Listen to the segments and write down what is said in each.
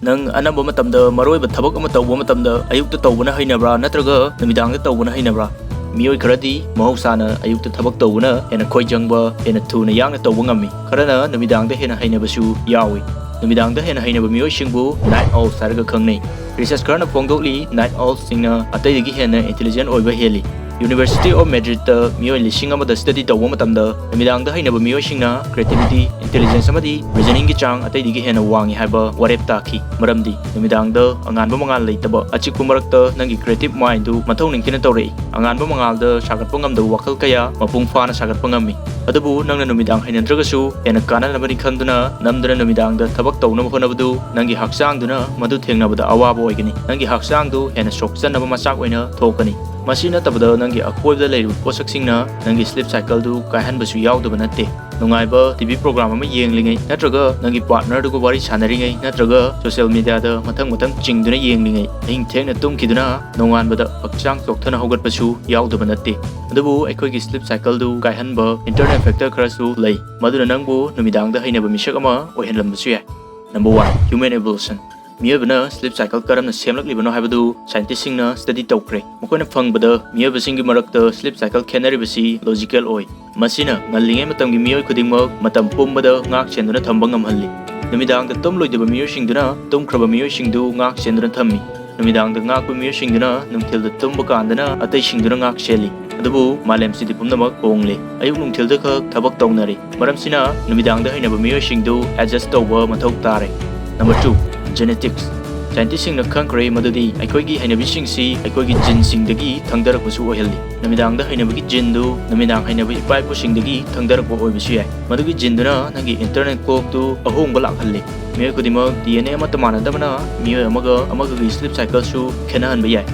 Nang anamba matamda maroiba thabak ama tawba matamda ayukta tawbana hainabra natraga namidangda tawbana hainabra mioi kharadi mahosana ayukta thabak tawbana hena khoijangba hena thuna yangna tawba ngami kharana namidangda hena hainabasu yawi namidangda hena hainaba mioi singbu night owl sarga khangnei research karna phongdokli night owl singna ataidagi hena intelligent oiba heli University of Madrid mioi lising amada study tawba matamda namidangda hainaba mioi singna creativity intelligence amadi reasoning gi chang ataidagi hena wangi haiba warep takhi maramdi namidangda anganba mangal leitaba achikpu marakta nangi creative mind du mathau ningkina tawrei anganba mangalda sagatpa ngamda wakal kaya mapung fana sagatpa ngami adubu nangna namidang hainandragasu hena kananabani khanduna namdana namidangda thabak tawna honabadu nangi haksangduna madu thengnabada awaba oigani nangi haksangdu hena sokchanaba masak oina thokani Masina tabada nangi akoibda leiru posaksingna nangi sleep cycle du kaihanbasu yaudaba natte nungaiba TV program ama yenglingai natraga nangi partner du wari sanaringai natraga social media da mathang chingduna yenglingai ahing thengna tumkiduna nonganbada hakchang chokthana hogatpasu yaudaba natte adubu aikoigi sleep cycle du kaihanba internal factor kharasu lei maduna nangbu numidangda hainaba misak ama oihanlambasu yai number 1 human evolution मियाबना sleep cycle करमना सेमलकलिबनो हाइबदु साइंटिस्टसिंगना study तौख्रे मखोयना फंगबदा मियाबसिंगी मरक्ता स्लीप साइकिल खेनरिबसी लॉजिकल ओय मसिना ngalingay matamgi miyoy khudingmak matam pumbada ngak chenduna thamba ngamhalli numidangda tumloidaba miyoysingduna tumkhraba miyoysingdu ngak chenduna thammi numidangda ngakpa miyoysingduna nungthilda tumba kandana ataisingduna ngak sheli adubu malemsidi pumnamak hongle ayuk nungthilda khak thabak tawnari maramsina numidangda hainaba miyoysingdu adjust tawba mathau tare number 2 Genetics Scientists na khangkre madudi aikoigi hainabisingsi aikoigi jinsingdagi thangdarakpasu oihalli namidangda hainabagi jindu namidang hainabi ipaipusingdagi thangdarakpa oibasu yai madugi jinduna nangi internal clock tu ahongba lakhalli miyoy kudimak DNA ama tamanadabana miyoy amaga gi sleep cycle su khenahanba yai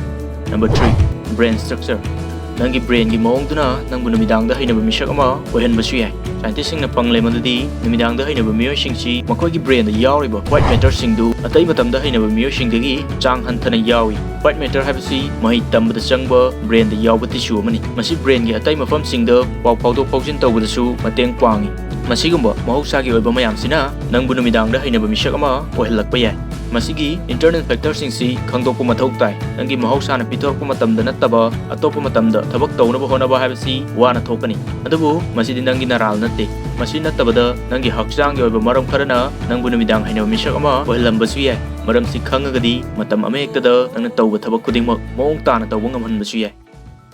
number 3 brain structure nangi brain gi mawngduna nangbu namidangda hainaba misak ama oihanbasu yai Scientists na pangle madudi namidangda hainaba miyoysingsi makoigi brain da yauriba white matter singdu atai matamda hainaba miyoysingdagi chang hanthana yawi white matter habisi mahi tambada changba brain da yawba tissue amani masi brain gi atai mafam singda pawdok pawjin tawbadasu mateng pangi masigumba mahoksagi oiba mayamsina nangbu namidangda hainaba misak ama oihallakpa yai masigi internal factor singsi khangdokpa mathau tai nangi mahoksana pitorpa matamda nattaba atopa matamda thabak tawnaba honaba habisi wana thokani adubu masidi nangi naral natte masi nattabada nangi hakchanggi oiba maram kharana nangbu namidang hainaba misak ama oihlambasu yai maram si khangagadi matam amektada nangna tawba thabak khudingmak mawong tana tawba ngamhanbasu yai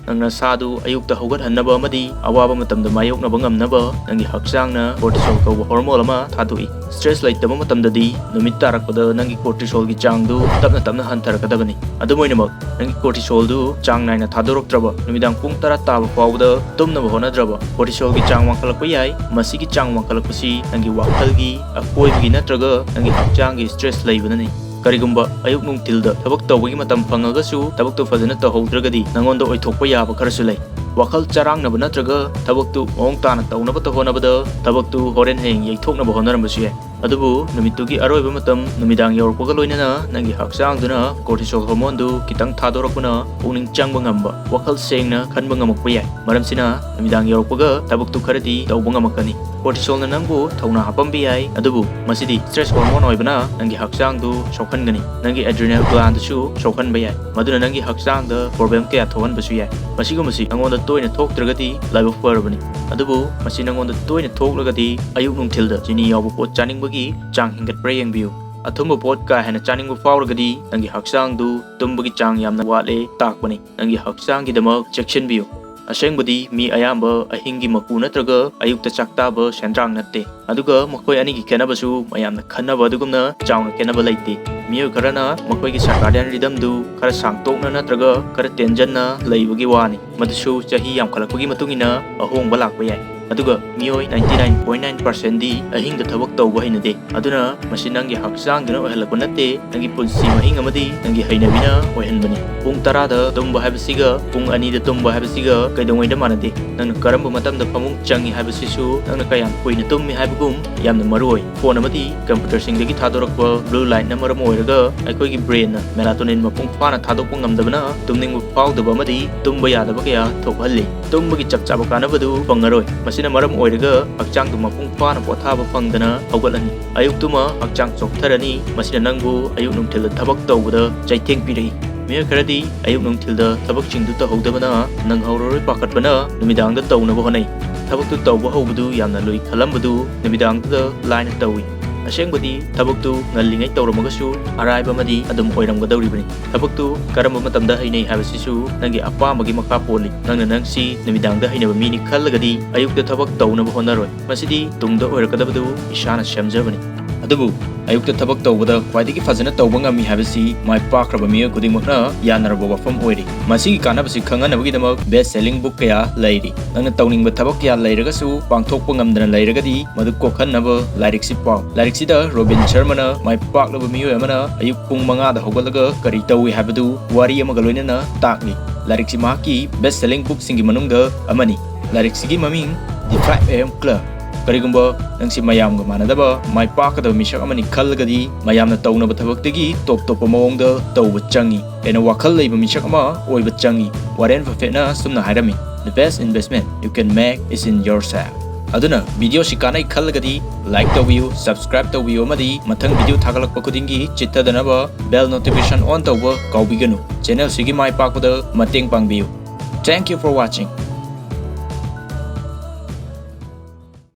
nangna sadu ayukta hogat hannaba amadi awaba matamda mayoknaba ngamnaba nangi hakchangna cortisol kauba hormone ama thadoi stress laitaba matamdadi numit tarakpada nangi cortisol gi changdu tapna hantarakadabani adumoinamak nangi cortisol du chang naina thadoroktraba numidang pung 10 taba fawda tumnaba honadraba cortisol gi chang wangkalakpa yai masigi chang wangkalakpasi nangi wakhalgi akoibgi natraga nangi hakchanggi stress laibanani karigumba ayuk nungtilda thabak tawbagi matam phangagasu thabak tu fazana tahoudragadi nangonda oithokpa yaba kharasu lai wakal charangnaba natraga thabak tu mawong tana tawnaba tahonabada thabak tu horen heng yeithoknaba honarambasu yai adubu numittugi aroiba matam numidang yorpaga loinana nangi haksangduna cortisol hormone du kitang thadorakpana pungning changba ngamba wakal sengna khanba ngamakpa yai maramsina numidang yorpaga thabak tu kharadi tawba ngamakani cortisol na nangbu thauna hapambi yai adubu masidi stress hormone oibana nangi haksang du sokhangani nangi adrenal gland su sokhanba yai maduna nangi haksang da problem kaya thohanbasu yai masigumasi angonda toina thoktragadi laiba farabani adubu masi nangonda toina thoklagadi ayuk nungthilda jini yawbu pot chaningba chang hingatpra yengbiu athumba pot ka hena chaningbu fawragadi nangi haksang du tumbagi chang yamna wale takpani nangi haksang gi damak chection biu asengbudi mi ayamba ahingi maku natraga ayukta chaktaba sendrang natte aduga makoi ani gi kenabasu mayamna khanaba adugumna chawna kenaba laite miyo karana makoi gi circadian rhythm du khara sangtokna natraga khara tenjanna leibagi wani madusu chahi yam khalakpagi matungina ahongba lakpa yai aduga miyoi 99.9% di ahingda thabak tawba hainade aduna masi nangi haksangduna oihalakpa natte nangi punsi mahing amadi nangi hainabina oihanbani pung 10 da tumba habisiga pung 2 da tumba habisiga kaidongoida manade nangna karamba matamda phamung changi habisisu nangna kayam koina tummi haibagum yamna maroi phone amadi computer singdagi thadorakpa blue light na maram oiraga aikoigi brain na melatonin mapung phana thadokpa ngamdabana tumningbu fawdaba amadi tumba yadaba kaya thokhalli tumbagi chakchaba kanabadu pangaroi ꯑꯁꯤꯅ ꯃꯔꯝ ꯑꯣꯏꯔꯒ ꯍꯛꯆꯥꯡꯗꯨ ꯃꯄꯨꯡ ꯐꯥꯅ ꯄꯣꯊꯥꯕ ꯐꯪꯗꯅ ꯍꯧꯒꯠꯂꯅꯤ ꯑꯌꯨꯛꯇꯨꯃ ꯍꯛꯆꯥꯡ ꯆꯣꯛꯊꯔꯅꯤ ꯃꯁꯤꯅ ꯅꯪꯕꯨ ꯑꯌꯨꯛ ꯅꯨꯡꯊꯤꯜꯗ ꯊꯕꯛ ꯇꯧꯕꯗ ꯆꯩꯊꯦꯡ ꯄꯤꯔꯛꯏ ꯃꯤꯑꯣꯏ ꯈꯔꯗꯤ ꯑꯌꯨꯛ ꯅꯨꯡꯊꯤꯜꯗ ꯊꯕꯛꯁꯤꯡꯗꯨ ꯇꯧꯍꯧꯗꯕꯅ ꯅꯪꯍꯧꯔꯔꯣꯏ ꯄꯥꯈꯠꯄꯅ ꯅꯨꯃꯤꯗꯥꯡꯗ ꯇꯧꯅꯕ ꯍꯣꯠꯅꯩ ꯊꯕꯛꯇꯨ ꯇꯧꯕ ꯍꯧꯕꯗꯨ ꯌꯥꯝꯅ ꯂꯨꯏ ꯈꯜꯂꯝꯕꯗꯨ ꯅꯨꯃꯤꯗꯥꯡꯗꯨꯗ ꯂꯥꯏꯅ ꯇꯧꯏ ꯑꯁꯦꯡꯕꯗꯤ ꯊꯕꯛꯇꯨ ꯉꯜꯂꯤꯉꯩ ꯇꯧꯔꯝꯃꯒꯁꯨ ꯑꯔꯥꯏꯕ ꯑꯃꯗꯤ ꯑꯗꯨꯝ ꯑꯣꯏꯔꯝꯒꯗꯧꯔꯤꯕꯅꯤ ꯊꯕꯛꯇꯨ ꯀꯔꯝꯕ ꯃꯇꯝꯗ ꯍꯩꯅꯩ ꯍꯥꯏꯕꯁꯤꯁꯨ ꯅꯪꯒꯤ ꯑꯄꯥꯝꯕꯒꯤ ꯃꯈꯥ ꯄꯣꯜꯂꯤ ꯅꯪꯅ ꯅꯪꯁꯤ ꯅꯨꯃꯤꯗꯥꯡꯗ ꯍꯩꯅꯕ ꯃꯤꯅꯤ ꯈꯜꯂꯒꯗꯤ ꯑꯌꯨꯛꯇ ꯊꯕꯛ ꯇꯧꯅꯕ ꯍꯣꯠꯅꯔꯣꯏ ꯃꯁꯤꯗꯤ ꯇꯨꯡꯗ ꯑꯣꯏꯔꯛꯀꯗꯕꯗꯨ ꯏꯁꯥꯅ ꯁꯦꯝꯖꯕꯅꯤ ꯑꯗꯨꯕꯨ ꯑꯌꯨꯛꯇ ꯊꯕꯛ ꯇꯧꯕꯗ ꯈ꯭ꯋꯥꯏꯗꯒꯤ ꯐꯖꯅ ꯇꯧꯕ ꯉꯝꯃꯤ ꯍꯥꯏꯕꯁꯤ ꯃꯥꯏ ꯄꯥꯛꯈ꯭ꯔꯕ ꯃꯤꯑꯣꯏ ꯈꯨꯗꯤꯡꯃꯛꯅ ꯌꯥꯅꯔꯕ ꯋꯥꯐꯝ ꯑꯣꯏꯔꯤ ꯃꯁꯤꯒꯤ ꯀꯥꯟꯅꯕꯁꯤ ꯈꯪꯍꯟꯅꯕꯒꯤꯗꯃꯛ ꯕꯦꯁ ꯁꯦꯂꯤꯡ ꯕꯨꯛ ꯀꯌꯥ ꯂꯩꯔꯤ ꯅꯪꯅ ꯇꯧꯅꯤꯡꯕ ꯊꯕꯛ ꯀꯌꯥ ꯂꯩꯔꯒꯁꯨ ꯄꯥꯡꯊꯣꯛꯄ ꯉꯝꯗꯅ ꯂꯩꯔꯒꯗꯤ ꯃꯗꯨ ꯀꯣꯛꯍꯟꯅꯕ ꯂꯥꯏꯔꯤꯛꯁꯤ ꯄꯥꯎ ꯂꯥꯏꯔꯤꯛꯁꯤꯗ ꯔꯣꯕꯤꯟ ꯁꯔꯃꯅ ꯃꯥꯏ ꯄꯥꯛꯂꯕ ꯃꯤꯑꯣꯏ ꯑꯃꯅ ꯑꯌꯨꯛ ꯄꯨꯡ 5ꯗ ꯍꯧꯒꯠꯂꯒ ꯀꯔꯤ ꯇꯧꯏ ꯍꯥꯏꯕꯗꯨ ꯋꯥꯔꯤ ꯑꯃꯒ ꯂꯣꯏꯅꯅ ꯇꯥꯛꯂꯤ ꯂꯥꯏꯔꯤꯛꯁꯤ ꯃꯍꯥꯛꯀꯤ ꯕꯦꯁ ꯁꯦꯂꯤꯡ ꯕꯨꯛꯁꯤꯡꯒꯤ ꯃꯅꯨꯡꯗ ꯑꯃꯅꯤ ꯂꯥꯏꯔꯤꯛꯁꯤꯒꯤ ꯃꯃꯤꯡ ꯗꯤ 5 AM Club ꯀꯔꯤꯒꯨꯝꯕ ꯅꯪꯁꯤ ꯃꯌꯥꯝꯒ ꯃꯥꯟꯅꯗꯕ ꯃꯥꯏ ꯄꯥꯛꯀꯗꯕ ꯃꯤꯁꯛ ꯑꯃꯅꯤ ꯈꯜꯂꯒꯗꯤ ꯃꯌꯥꯝꯅ ꯇꯧꯅꯕ ꯊꯕꯛꯇꯒꯤ ꯇꯣꯞ ꯇꯣꯞꯄ ꯃꯑꯣꯡꯗ ꯇꯧꯕ ꯆꯪꯏ ꯍꯦꯟꯅ ꯋꯥꯈꯜ ꯂꯩꯕ ꯃꯤꯁꯛ ꯑꯃ ꯑꯣꯏꯕ ꯆꯪꯏ ꯋꯥꯔꯦꯟ ꯕꯐꯦꯠꯅ ꯁꯨꯝꯅ ꯍꯥꯏꯔꯝꯃꯤ The best investment you can make is in yourself ꯑꯗꯨꯅ ꯚꯤꯗꯤꯑꯣꯁꯤ ꯀꯥꯟꯅꯩ ꯈꯜꯂꯒꯗꯤ ꯂꯥꯏꯛ ꯇꯧꯕꯤꯌꯨ ꯁꯕꯁꯀ꯭ꯔꯥꯏꯕ ꯇꯧꯕꯤꯌꯨ ꯑꯃꯗꯤ ꯃꯊꯪ ꯚꯤꯗꯤꯑꯣ ꯊꯥꯒꯠꯂꯛꯄ ꯈꯨꯗꯤꯡꯒꯤ ꯆꯤꯠꯊꯗꯅꯕ ꯕꯦꯜ ꯅꯣꯇꯤꯐꯤꯀꯦꯁꯟ ꯑꯣꯟ ꯇꯧꯕ ꯀꯥꯎꯕꯤꯒꯅꯨ ꯆꯦꯅꯦꯜꯁꯤꯒꯤ ꯃꯥꯏ ꯄꯥꯛꯄꯗ ꯃꯇꯦꯡ ꯄꯥꯡꯕꯤꯌꯨ Thank you for watching